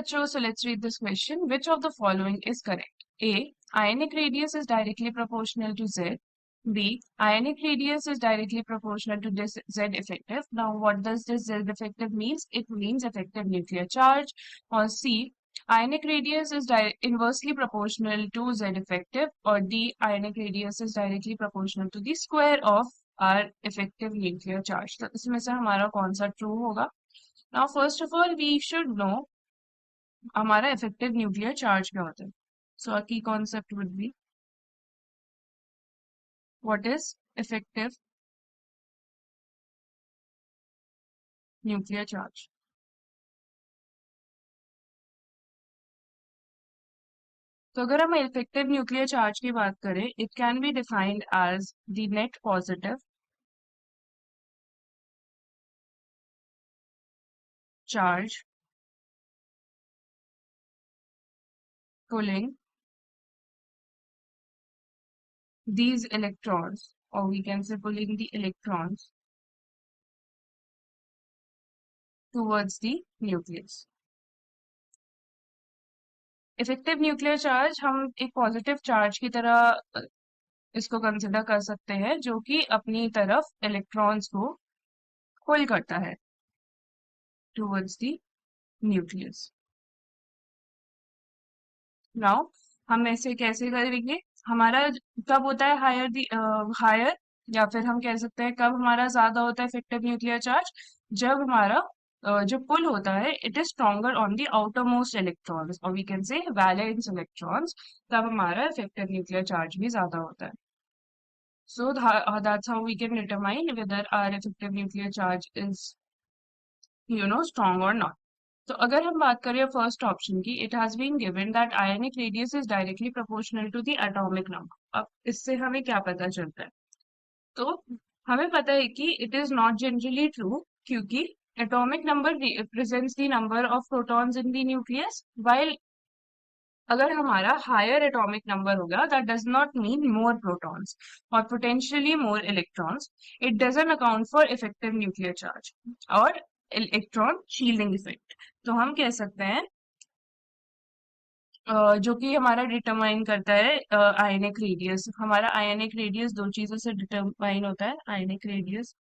बच्चों, so let's read this question. Which of the following is correct? A. Ionic radius is directly proportional to Z. B. Ionic radius is directly proportional to this Z effective. Now, what does this Z effective means? It means effective nuclear charge. Or C. Ionic radius is inversely proportional to Z effective. Or D. Ionic radius is directly proportional to the square of our effective nuclear charge. तो इसमें से हमारा कौन सा true होगा? Now, first of all, we should know हमारा effective nuclear charge क्या होता है. So a key concept would be what is effective nuclear charge. तो अगर हम इफेक्टिव न्यूक्लियर चार्ज की बात करें, it can be defined as the net positive charge pulling these electrons, or we can say pulling the electrons towards the nucleus. Effective nuclear charge हम एक positive charge की तरह इसको कंसिडर कर सकते हैं, जो कि अपनी तरफ इलेक्ट्रॉन्स को पुल करता है टुवर्ड्स द न्यूक्लियस. नाउ हम ऐसे कैसे करेंगे? हमारा कब होता है हायर, या फिर हम कह सकते हैं कब हमारा ज्यादा होता है इफेक्टिव न्यूक्लियर चार्ज? जब हमारा जो पुल होता है it is stronger on the outermost electrons, और we can say valence electrons. तब हमारा इफेक्टिव न्यूक्लियर चार्ज भी ज्यादा होता है. So that's how we can determine whether our effective nuclear charge is, strong or not. तो अगर हम बात करें फर्स्ट ऑप्शन की, it has been given that ionic radius is directly proportional to the atomic number. अब इससे हमें क्या पता चलता है? तो हमें पता है कि it is not generally true, क्योंकि atomic number represents the number of protons in the nucleus, while अगर हमारा हायर एटॉमिक नंबर होगा that does not mean more protons और potentially more electrons. It doesn't account for effective nuclear charge और electron shielding effect. तो हम कह सकते हैं जो कि हमारा डिटरमाइन करता है आयनिक रेडियस. हमारा आयनिक रेडियस दो चीजों से डिटरमाइन होता है. आयनिक रेडियस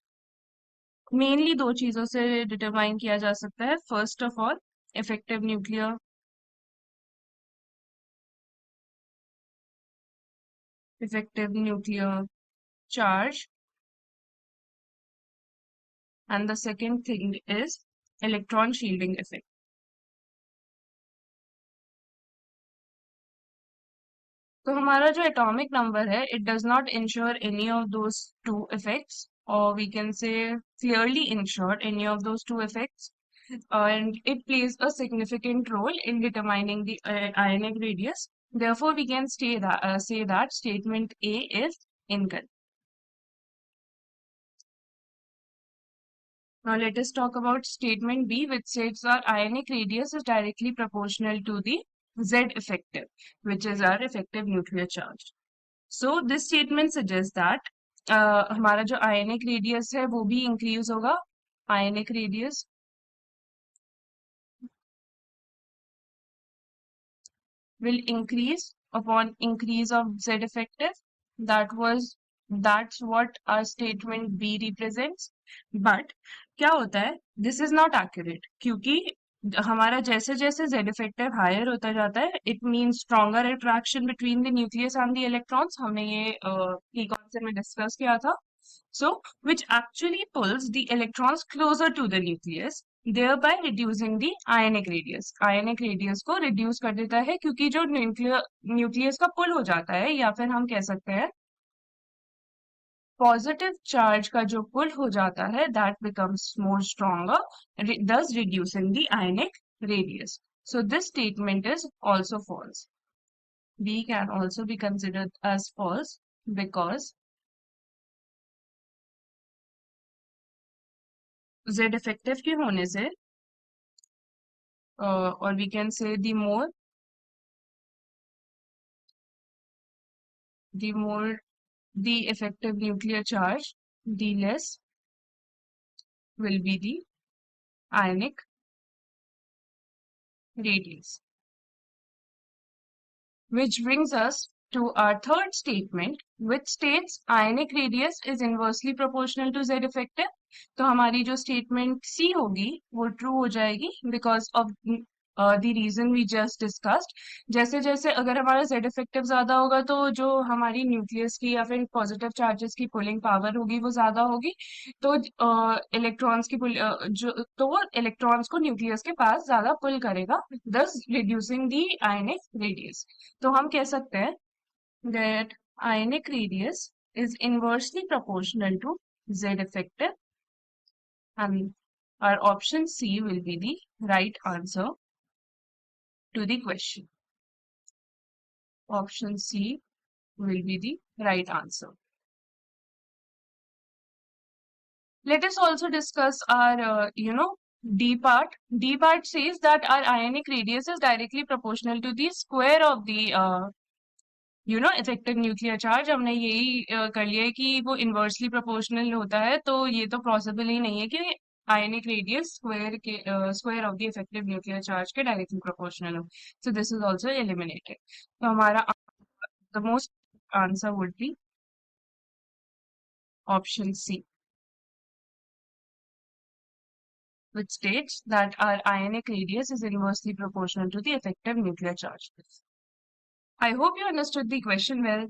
मेनली दो चीजों से डिटरमाइन किया जा सकता है. First of all effective nuclear charge, and the second thing is electron shielding effect. तो हमारा जो एटॉमिक नंबर है it does not ensure any of those two effects, और we can say clearly ensure any of those two effects, and it plays a significant role in determining the ionic radius. Therefore, we can say that statement A is incorrect. Now let us talk about statement B, which states our ionic radius is directly proportional to the Z effective, which is our effective nuclear charge. So this statement suggests that हमारा जो ionic radius है वो भी increase होगा. Ionic radius will increase upon increase of Z effective. That's what our statement B represents. But क्या होता है? This is not accurate, क्योंकि हमारा जैसे जैसे Z effective हायर होता जाता है it means stronger attraction between the nucleus and the electrons. हमने ये की कॉन्सेप्ट में डिस्कस किया था. So which actually pulls the electrons closer to the nucleus, thereby reducing the ionic radius. Ionic radius को reduce कर देता है, क्योंकि जो न्यूक्लियस का पुल हो जाता है, या फिर हम कह सकते हैं पॉजिटिव चार्ज का जो पुल हो जाता है that becomes more stronger, thus reducing the ionic radius. So this statement is also false. B can also be considered as false because Z effective के होने से or we can say the more the effective nuclear charge, the less will be the ionic radius. Which brings us to our third statement, which states ionic radius is inversely proportional to Z effective. तो हमारी जो statement C होगी वो true हो जाएगी because of the reason we just discussed. जैसे जैसे अगर हमारा Z effective ज्यादा होगा तो जो हमारी न्यूक्लियस की या फिर पॉजिटिव चार्जेस की पुलिंग पावर होगी वो ज्यादा होगी, तो इलेक्ट्रॉन्स की तो वो इलेक्ट्रॉन्स को न्यूक्लियस के पास ज्यादा पुल करेगा, thus reducing the ionic radius. तो हम कह सकते हैं that ionic radius is inversely proportional to Z effective, and our option C will be the right answer to the question. Option C will be the right answer. Let us also discuss our, D part. D part says that our ionic radius is directly proportional to the square of the effective nuclear charge. हमने यही कर लिया है कि वो inversely proportional होता है, तो ये तो पॉसिबल ही नहीं है कि ionic radius square of the effective nuclear charge के डायरेक्टली प्रोपोर्शनल हो. So this is also eliminated. तो हमारा the most answer would be option C, which states that our ionic radius is inversely proportional to the effective nuclear charge. I hope you understood the question well.